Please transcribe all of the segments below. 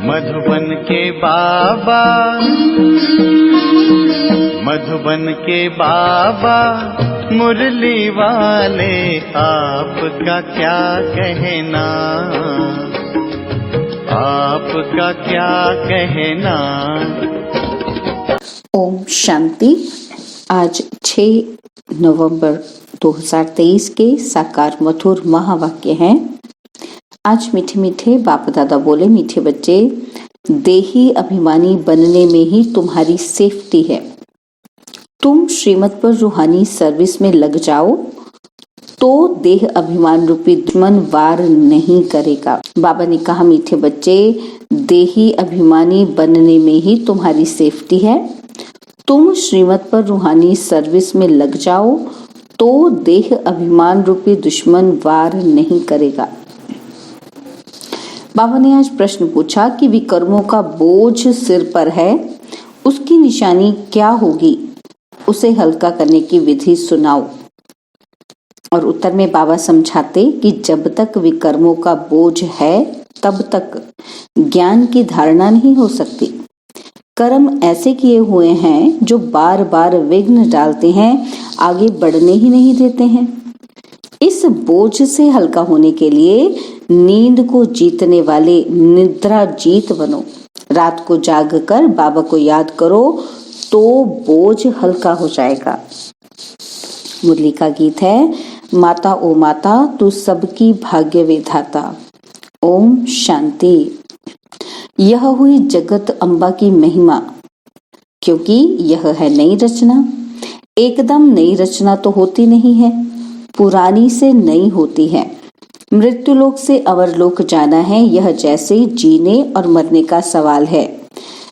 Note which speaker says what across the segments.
Speaker 1: मधुबन के बाबा, मधुबन के बाबा मुरली वाले, आपका क्या कहना, आपका क्या कहना।
Speaker 2: ओम शांति। आज 6 नवंबर 2023 के साकार मधुर महावाक्य हैं। आज मीठे मीठे बाप दादा बोले, मीठे बच्चे, देही अभिमानी बनने में ही तुम्हारी सेफ्टी है। तुम श्रीमत पर रूहानी सर्विस में लग जाओ तो देह अभिमान रूपी दुश्मन वार नहीं करेगा। बाबा ने कहा, मीठे बच्चे, देही अभिमानी बनने में ही तुम्हारी सेफ्टी है। तुम श्रीमत पर रूहानी सर्विस में लग जाओ तो देह अभिमान रूपी दुश्मन वार नहीं करेगा। बाबा ने आज प्रश्न पूछा कि विकर्मों का बोझ सिर पर है, उसकी निशानी क्या होगी, उसे हल्का करने की विधि सुनाओ। और उत्तर में बाबा समझाते कि जब तक विकर्मों का बोझ है तब तक ज्ञान की धारणा नहीं हो सकती। कर्म ऐसे किए हुए हैं जो बार बार विघ्न डालते हैं, आगे बढ़ने ही नहीं देते हैं। इस बोझ से हल्का होने के लिए नींद को जीतने वाले निद्रा जीत बनो। रात को जाग कर बाबा को याद करो तो बोझ हल्का हो जाएगा। मुरली का गीत है, माता ओ माता तू सबकी भाग्य विधाता। ओम शांति। यह हुई जगत अम्बा की महिमा, क्योंकि यह है नई रचना। एकदम नई रचना तो होती नहीं है, पुरानी से नई होती है। मृत्युलोक से अवरलोक जाना है, यह जैसे जीने और मरने का सवाल है।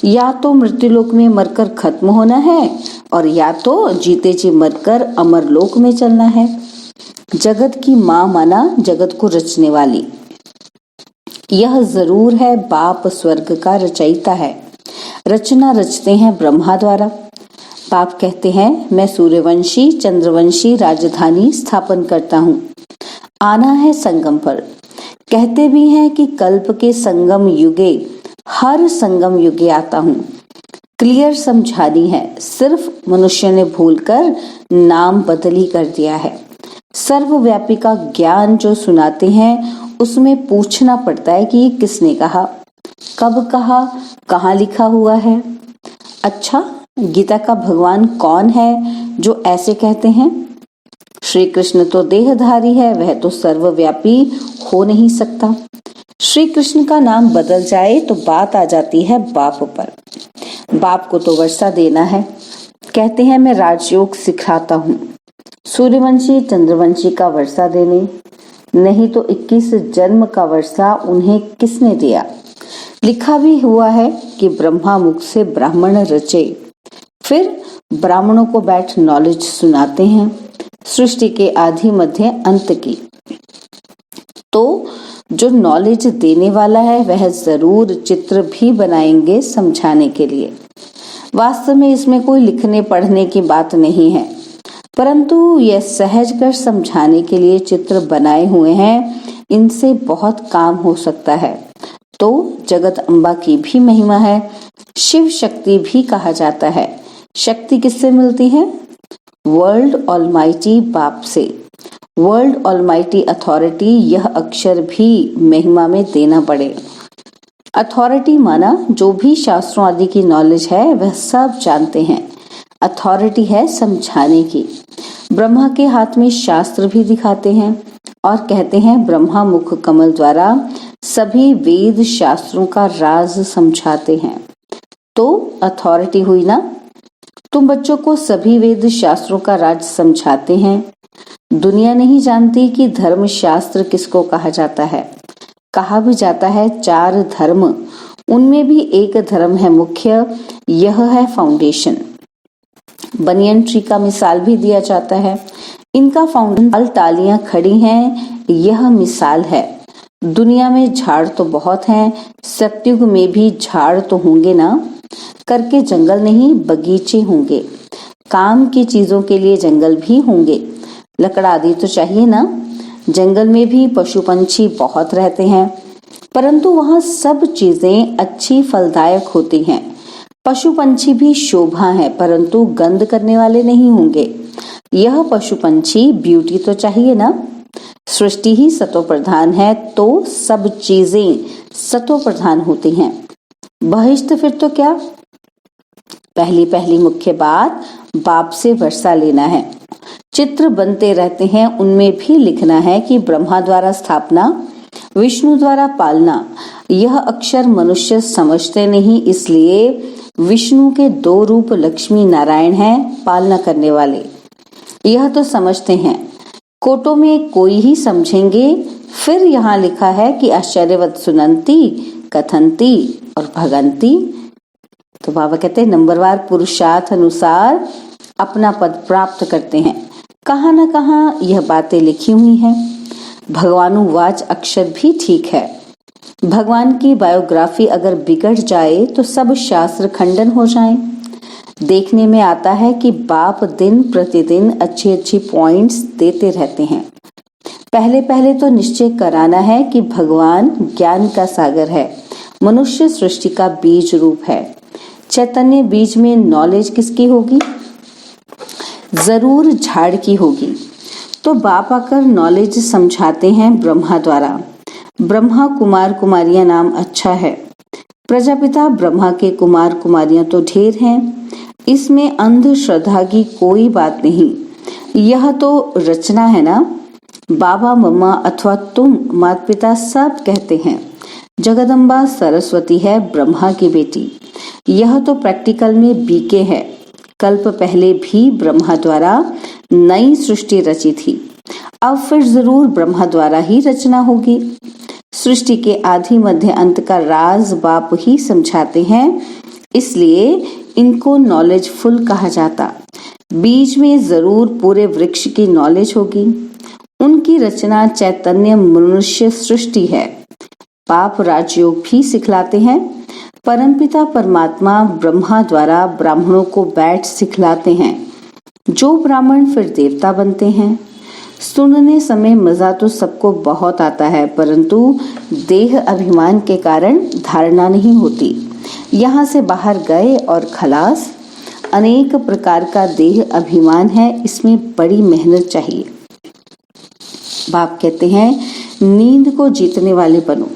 Speaker 2: या तो मृत्युलोक में मरकर खत्म होना है और या तो जीते जी मरकर अमरलोक में चलना है। जगत की माँ माना जगत को रचने वाली। यह जरूर है बाप स्वर्ग का रचयिता है। रचना रचते हैं ब्रह्मा द्वारा। बाप कहते हैं, मैं सूर्यवंशी चंद्रवंशी राजधानी स्थापन करता हूँ। आना है संगम पर। कहते भी हैं कि कल्प के संगम युगे हर संगम युगे आता हूँ। क्लियर समझानी है, सिर्फ मनुष्य ने भूलकर नाम बदली कर दिया है। सर्वव्यापी का ज्ञान जो सुनाते हैं उसमें पूछना पड़ता है कि ये किसने कहा, कब कहा, कहाँ लिखा हुआ है। अच्छा, गीता का भगवान कौन है जो ऐसे कहते हैं? श्री कृष्ण तो देहधारी है, वह तो सर्वव्यापी हो नहीं सकता। श्री कृष्ण का नाम बदल जाए तो बात आ जाती है बाप पर। बाप को तो वर्षा देना है। कहते हैं, मैं राजयोग सिखाता हूँ। सूर्यवंशी चंद्रवंशी का वर्षा देने, नहीं तो 21 जन्म का वर्षा उन्हें किसने दिया? लिखा भी हुआ है कि ब्रह्मा मुख से ब्राह्मण रचे। फिर ब्राह्मणों को बैठ नॉलेज सुनाते हैं सृष्टि के आदि मध्य अंत की। तो जो नॉलेज देने वाला है वह जरूर चित्र भी बनाएंगे समझाने के लिए। वास्तव में इसमें कोई लिखने पढ़ने की बात नहीं है, परंतु यह सहज कर समझाने के लिए चित्र बनाए हुए हैं। इनसे बहुत काम हो सकता है। तो जगत अम्बा की भी महिमा है। शिव शक्ति भी कहा जाता है। शक्ति किससे मिलती है? वर्ल्ड ऑलमाइटी बाप से। वर्ल्ड ऑलमाइटी अथॉरिटी, यह अक्षर भी महिमा में देना पड़े। अथॉरिटी माना जो भी शास्त्रों आदि की नॉलेज है वह सब जानते हैं। अथॉरिटी है समझाने की। ब्रह्मा के हाथ में शास्त्र भी दिखाते हैं और कहते हैं ब्रह्मा मुख कमल द्वारा सभी वेद शास्त्रों का राज समझाते हैं। तो अथॉरिटी हुई ना। तुम बच्चों को सभी वेद शास्त्रों का राज समझाते हैं। दुनिया नहीं जानती कि धर्म शास्त्र किसको कहा जाता है। कहा भी जाता है 4 धर्म, उनमें भी एक धर्म है मुख्य, यह है फाउंडेशन। बनियन ट्री का मिसाल भी दिया जाता है। इनका फाउंडेशन, तालियां खड़ी हैं, यह मिसाल है। दुनिया में झाड़ तो बहुत हैं, सतयुग में भी झाड़ तो होंगे ना। करके जंगल नहीं बगीचे होंगे। काम की चीजों के लिए जंगल भी होंगे। लकड़ आदि तो चाहिए ना। जंगल में भी पशु पंछी बहुत रहते हैं। परंतु वहाँ सब चीजें अच्छी फलदायक होती हैं। पशु पंछी भी शोभा है, परंतु गंध करने वाले नहीं होंगे। यह पशु पंछी ब्यूटी तो चाहिए ना। सृष्टि ही सतो प्रधान है, तो सब चीजें सतो प्रधान होती हैं। बहिष्ठ फिर तो क्या? पहली मुख्य बात बाप से वर्षा लेना है। चित्र बनते रहते हैं, उनमें भी लिखना है कि ब्रह्मा द्वारा स्थापना, विष्णु द्वारा पालना। यह अक्षर मनुष्य समझते नहीं, इसलिए विष्णु के 2 रूप लक्ष्मी नारायण हैं, पालना करने वाले। यह तो समझते हैं, कोटों में कोई ही समझेंगे। फिर यहाँ लिखा है कि आश्चर्यवत सुनंती, कथंती और भगंती। तो बाबा कहते हैं नंबरवार पुरुषार्थ अनुसार अपना पद प्राप्त करते हैं। कहाँ न कहाँ यह बातें लिखी हुई हैं। भगवानुवाच अक्षर भी ठीक है। भगवान की बायोग्राफी अगर बिगड़ जाए तो सब शास्त्र खंडन हो जाएं। देखने में आता है कि बाप दिन प्रतिदिन अच्छी पॉइंट्स देते रहते हैं। पहले तो निश्चय कराना है कि भगवान ज्ञान का सागर है, मनुष्य सृष्टि का बीज रूप है। चैतन्य बीज में नॉलेज किसकी होगी? जरूर झाड़ की होगी। तो बाप आकर नॉलेज समझाते हैं ब्रह्मा द्वारा। ब्रह्मा कुमार कुमारियां नाम अच्छा है। प्रजापिता ब्रह्मा के कुमार कुमारियां तो ढेर हैं, इसमें अंधश्रद्धा की कोई बात नहीं। यह तो रचना है ना। बाबा मम्मा अथवा तुम माता पिता सब कहते हैं जगदम्बा सरस्वती है ब्रह्मा की बेटी। यह तो प्रैक्टिकल में बीके है। कल्प पहले भी ब्रह्मा द्वारा नई सृष्टि रची थी, अब फिर जरूर ब्रह्मा द्वारा ही रचना होगी। सृष्टि के आदि मध्य अंत का राज बाप ही समझाते हैं, इसलिए इनको नॉलेजफुल कहा जाता। बीज में जरूर पूरे वृक्ष की नॉलेज होगी। उनकी रचना चैतन्य मनुष्य सृष्टि है। पाप राजयोग भी सिखलाते हैं। परमपिता परमात्मा ब्रह्मा द्वारा ब्राह्मणों को बैठ सिखलाते हैं। जो ब्राह्मण फिर देवता बनते हैं। सुनने समय मजा तो सबको बहुत आता है, परंतु देह अभिमान के कारण धारणा नहीं होती। यहाँ से बाहर गए और खलास। अनेक प्रकार का देह अभिमान है, इसमें बड़ी मेहनत चाहिए। बाप कहते हैं नींद को जीतने वाले बनो,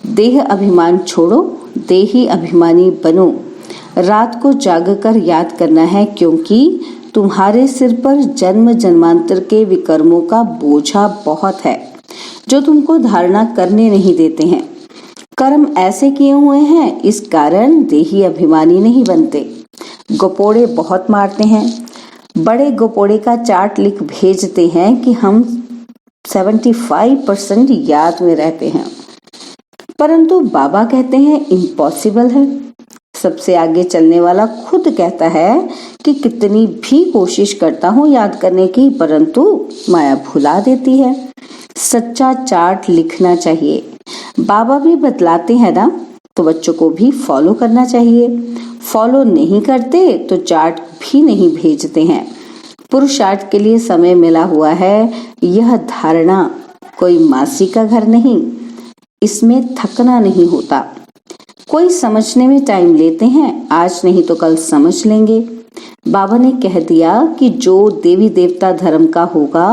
Speaker 2: देह अभिमान छोड़ो, देही अभिमानी बनो। रात को जागकर याद करना है, क्योंकि तुम्हारे सिर पर जन्म जन्मांतर के विकर्मों का बोझा बहुत है, जो तुमको धारणा करने नहीं देते हैं। कर्म ऐसे किए हुए हैं, इस कारण देही अभिमानी नहीं बनते। गोपोड़े बहुत मारते हैं। बड़े गोपोड़े का चार्ट लिख भेजते हैं कि हम 75% याद में रहते हैं, परंतु बाबा कहते हैं इम्पॉसिबल है। सबसे आगे चलने वाला खुद कहता है कि कितनी भी कोशिश करता हूँ याद करने की, परंतु माया भुला देती है। सच्चा चार्ट लिखना चाहिए। बाबा भी बतलाते हैं ना, तो बच्चों को भी फॉलो करना चाहिए। फॉलो नहीं करते तो चार्ट भी नहीं भेजते हैं। पुरुषार्थ के लिए समय मिला हुआ है। यह धारणा कोई मासी का घर नहीं, इसमें थकना नहीं होता। कोई समझने में टाइम लेते हैं, आज नहीं तो कल समझ लेंगे। बाबा ने कह दिया कि जो देवी देवता धर्म का होगा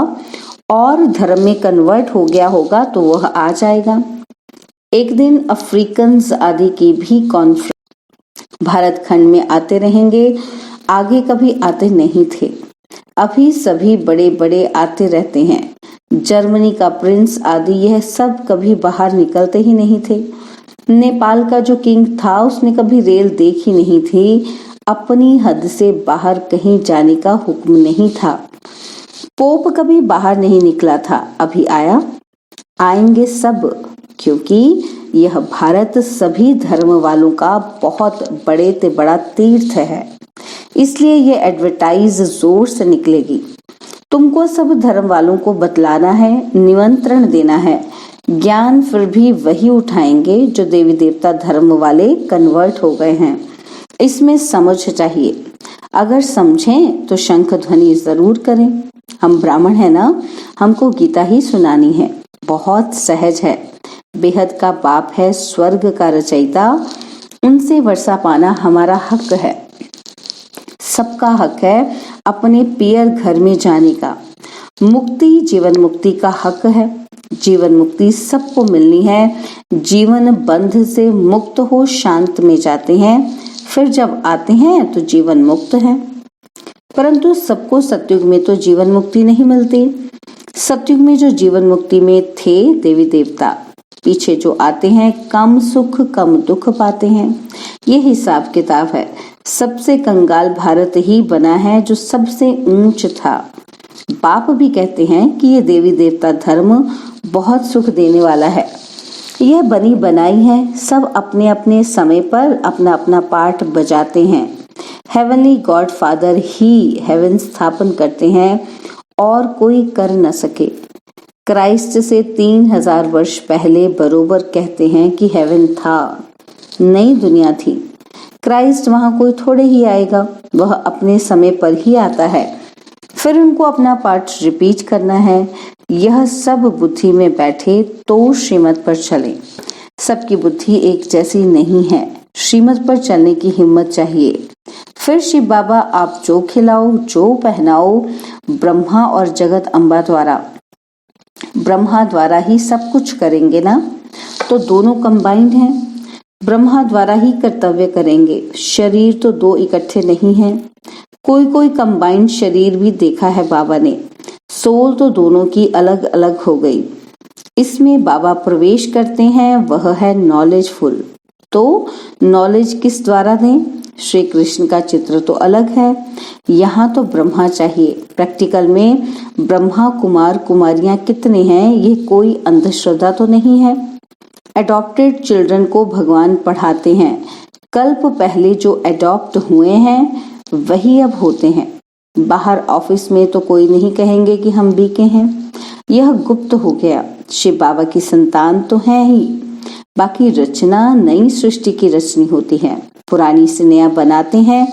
Speaker 2: और धर्म में कन्वर्ट हो गया होगा तो वह आ जाएगा। एक दिन अफ्रीकन्स आदि की भी कॉन्फ्रेंस भारत खंड में आते रहेंगे। आगे कभी आते नहीं थे, अभी सभी बड़े बड़े आते रहते हैं। जर्मनी का प्रिंस आदि यह सब कभी बाहर निकलते ही नहीं थे। नेपाल का जो किंग था उसने कभी रेल देखी नहीं थी। अपनी हद से बाहर कहीं जाने का हुक्म नहीं था। पोप कभी बाहर नहीं निकला था, अभी आया। आएंगे सब, क्योंकि यह भारत सभी धर्म वालों का बहुत बड़े से बड़ा तीर्थ है, इसलिए ये एडवर्टाइज जोर से निकलेगी। तुमको सब धर्म वालों को बतलाना है, निमंत्रण देना है। ज्ञान फिर भी वही उठाएंगे जो देवी देवता धर्म वाले कन्वर्ट हो गए हैं। इसमें समझ चाहिए। अगर समझें तो शंख ध्वनि जरूर करें। हम ब्राह्मण है ना, हमको गीता ही सुनानी है। बहुत सहज है। बेहद का बाप है, स्वर्ग का रचयिता, उनसे वर्षा पाना हमारा हक है। सबका हक है अपने पियर घर में जाने का। मुक्ति जीवन मुक्ति का हक है। जीवन मुक्ति सबको मिलनी है। जीवन बंध से मुक्त हो शांत में जाते हैं, फिर जब आते हैं तो जीवन मुक्त है। परंतु सबको सतयुग में तो जीवन मुक्ति नहीं मिलती। सतयुग में जो जीवन मुक्ति में थे देवी देवता, पीछे जो आते हैं कम सुख कम दुख पाते हैं। ये हिसाब किताब है। सबसे कंगाल भारत ही बना है जो सबसे ऊंच था। बाप भी कहते हैं कि ये देवी देवता धर्म बहुत सुख देने वाला है। यह बनी बनाई है, सब अपने अपने समय पर अपना अपना पार्ट बजाते हैं। हेवनली गॉड फादर ही हेवन स्थापन करते हैं और कोई कर न सके। क्राइस्ट से 3000 वर्ष पहले बरोबर कहते हैं कि हेवन था, नई दुनिया थी। क्राइस्ट वहां कोई थोड़े ही आएगा, वह अपने समय पर ही आता है। फिर उनको अपना पार्ट रिपीट करना है। यह सब बुद्धि में बैठे तो श्रीमत पर चले। सबकी बुद्धि एक जैसी नहीं है, श्रीमत पर चलने की हिम्मत चाहिए। फिर शिव बाबा आप जो खिलाओ जो पहनाओ, ब्रह्मा और जगत अम्बा द्वारा, ब्रह्मा द्वारा ही सब कुछ करेंगे ना, तो दोनों कंबाइंड हैं। ब्रह्मा द्वारा ही कर्तव्य करेंगे। शरीर तो दो इकट्ठे नहीं हैं। कोई कोई कंबाइंड शरीर भी देखा है बाबा ने। सोल तो दोनों की अलग अलग हो गई। इसमें बाबा प्रवेश करते हैं, वह है नॉलेजफुल। तो नॉलेज किस द्वारा दें? श्री कृष्ण का चित्र तो अलग है, यहाँ तो ब्रह्मा चाहिए। प्रैक्टिकल में ब्रह्मा कुमार कुमारियां कितने हैं, ये कोई अंधश्रद्धा तो नहीं है। एडॉप्टेड चिल्ड्रन को भगवान पढ़ाते हैं। कल्प पहले जो एडॉप्ट हुए हैं वही अब होते हैं। बाहर ऑफिस में तो कोई नहीं कहेंगे कि हम बीके हैं, यह गुप्त हो गया। शिव बाबा की संतान तो है ही, बाकी रचना नई सृष्टि की रचनी होती है। पुरानी से नया बनाते हैं।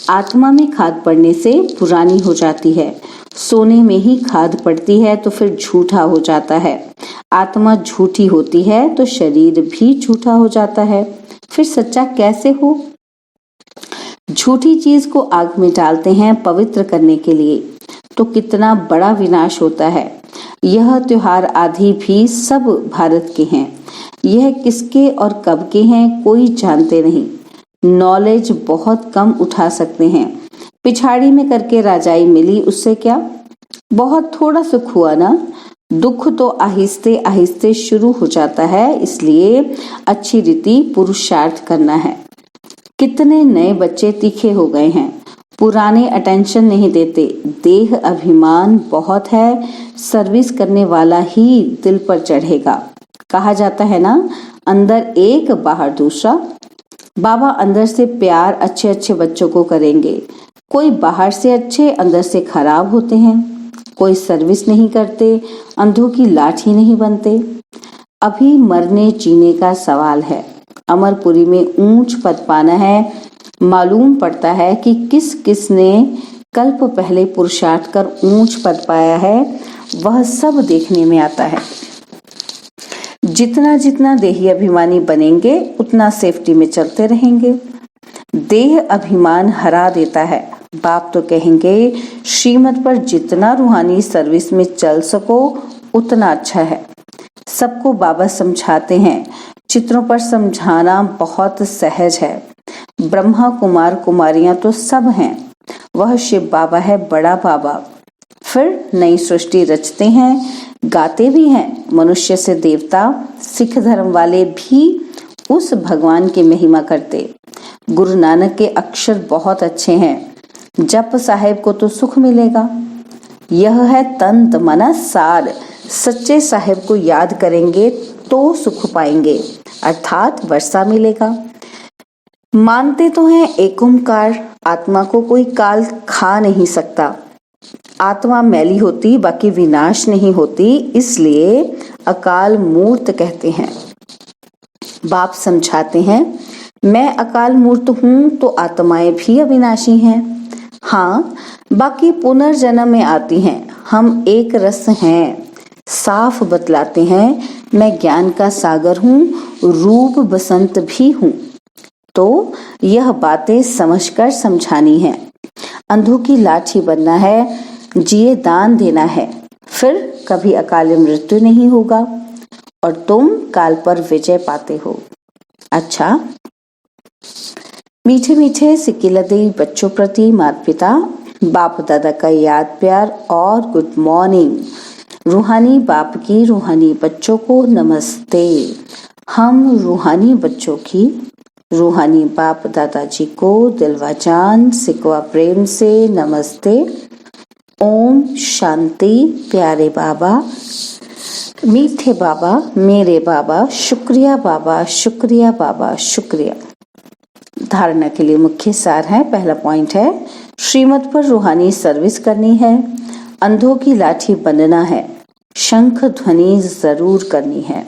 Speaker 2: आत्मा में खाद पड़ने से पुरानी हो जाती है। सोने में ही खाद पड़ती है तो फिर झूठा हो जाता है। आत्मा झूठी होती है तो शरीर भी झूठा हो जाता है। फिर सच्चा कैसे हो? झूठी चीज को आग में डालते हैं पवित्र करने के लिए, तो कितना बड़ा विनाश होता है। यह त्योहार आदि भी सब भारत के हैं। यह किसके और कब के हैं कोई जानते नहीं। नॉलेज बहुत कम उठा सकते हैं। पिछाड़ी में करके राजाई मिली, उससे क्या? बहुत थोड़ा सुख हुआ ना। दुख तो आहिस्ते आहिस्ते शुरू हो जाता है, इसलिए अच्छी रीति पुरुषार्थ करना है। कितने नए बच्चे तीखे हो गए हैं, पुराने अटेंशन नहीं देते। देह अभिमान बहुत है, सर्विस करने वाला ही दिल पर चढ़ेगा। कहा जाता है ना, अंदर एक बाहर दूसरा। बाबा अंदर से प्यार अच्छे अच्छे बच्चों को करेंगे। कोई बाहर से अच्छे अंदर से खराब होते हैं। कोई सर्विस नहीं करते, अंधों की लाठी नहीं बनते। अभी मरने जीने का सवाल है। अमरपुरी में ऊंच पद पाना है। मालूम पड़ता है कि किस किस ने कल्प पहले पुरुषार्थ कर ऊंच पद पाया है, वह सब देखने में आता है। जितना जितना देही अभिमानी बनेंगे उतना सेफ्टी में चलते रहेंगे। देह अभिमान हरा देता है। बाप तो कहेंगे श्रीमत पर जितना रूहानी सर्विस में चल सको उतना अच्छा है। सबको बाबा समझाते हैं। चित्रों पर समझाना बहुत सहज है। ब्रह्मा कुमार कुमारियां तो सब हैं। वह शिव बाबा है, बड़ा बाबा। फिर नई सृष्टि रचते हैं, गाते भी हैं। मनुष्य से देवता, सिख धर्म वाले भी उस भगवान की महिमा करते। गुरु नानक के अक्षर बहुत अच्छे हैं। जप साहेब को तो सुख मिलेगा। यह है तंत मन सार। सच्चे साहेब को याद करेंगे तो सुख पाएंगे, अर्थात वर्षा मिलेगा। मानते तो हैं एक ओंकार, आत्मा को कोई काल खा नहीं सकता। आत्मा मैली होती बाकी विनाश नहीं होती, इसलिए अकाल मूर्त कहते हैं। बाप समझाते हैं, मैं अकाल मूर्त हूं तो आत्माएं भी अविनाशी हैं। हाँ, बाकी पुनर्जन्म में आती हैं। हम एक रस हैं। साफ बतलाते हैं, मैं ज्ञान का सागर हूँ, रूप बसंत भी हूँ। तो यह बातें समझकर समझानी है। अंधों की लाठी बनना है, जिए दान देना है, फिर कभी अकाल मृत्यु नहीं होगा और तुम काल पर विजय पाते हो। अच्छा, मीठे मीठे सिकिलदेई बच्चों प्रति माता पिता बाप दादा का याद प्यार और गुड मॉर्निंग। रूहानी बाप की रूहानी बच्चों को नमस्ते। हम रूहानी बच्चों की रूहानी बाप दादाजी को दिलवा जान सिकवा प्रेम से नमस्ते। ओम शांति। प्यारे बाबा, मीठे बाबा, मेरे बाबा, शुक्रिया बाबा, शुक्रिया बाबा, शुक्रिया। धारणा के लिए मुख्य सार है। पहला पॉइंट है, श्रीमत पर रूहानी सर्विस करनी है, अंधों की लाठी बनना है, शंख ध्वनि जरूर करनी है।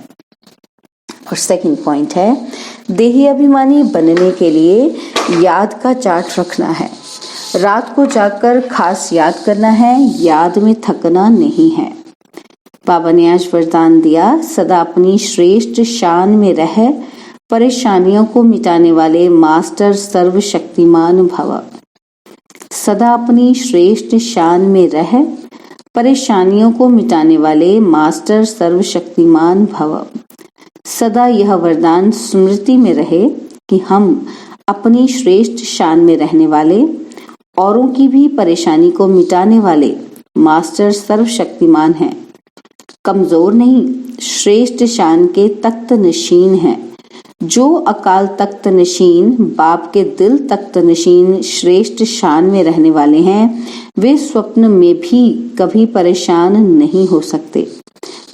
Speaker 2: और सेकंड पॉइंट है, देही अभिमानी बनने के लिए याद का चार्ट रखना है, रात को जाकर खास याद करना है, याद में थकना नहीं है। बाबा ने आज वरदान दिया, सदा अपनी श्रेष्ठ शान में रह, परेशानियों को मिटाने वाले मास्टर सर्वशक्तिमान भव। सदा अपनी श्रेष्ठ शान में रह, परेशानियों को मिटाने वाले मास्टर सर्वशक्तिमान भव। सदा यह वरदान स्मृति में रहे कि हम अपनी श्रेष्ठ शान में रहने वाले, औरों की भी परेशानी को मिटाने वाले मास्टर सर्वशक्तिमान हैं। कमजोर नहीं, श्रेष्ठ शान के तख्त नशीन हैं। जो अकाल तख्त नशीन, बाप के दिल तख्त नशीन श्रेष्ठ शान में रहने वाले हैं, वे स्वप्न में भी कभी परेशान नहीं हो सकते।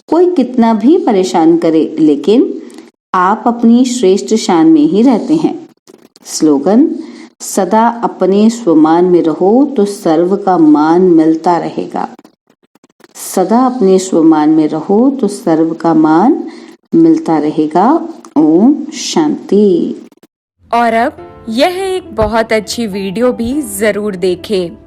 Speaker 2: कोई कितना भी परेशान करे, लेकिन आप अपनी श्रेष्ठ शान में ही रहते हैं। स्लोगन, सदा अपने स्वमान में रहो तो सर्व का मान मिलता रहेगा। सदा अपने स्वमान में रहो तो सर्व का मान मिलता रहेगा। ओम शांति।
Speaker 3: और अब यह एक बहुत अच्छी वीडियो भी जरूर देखें।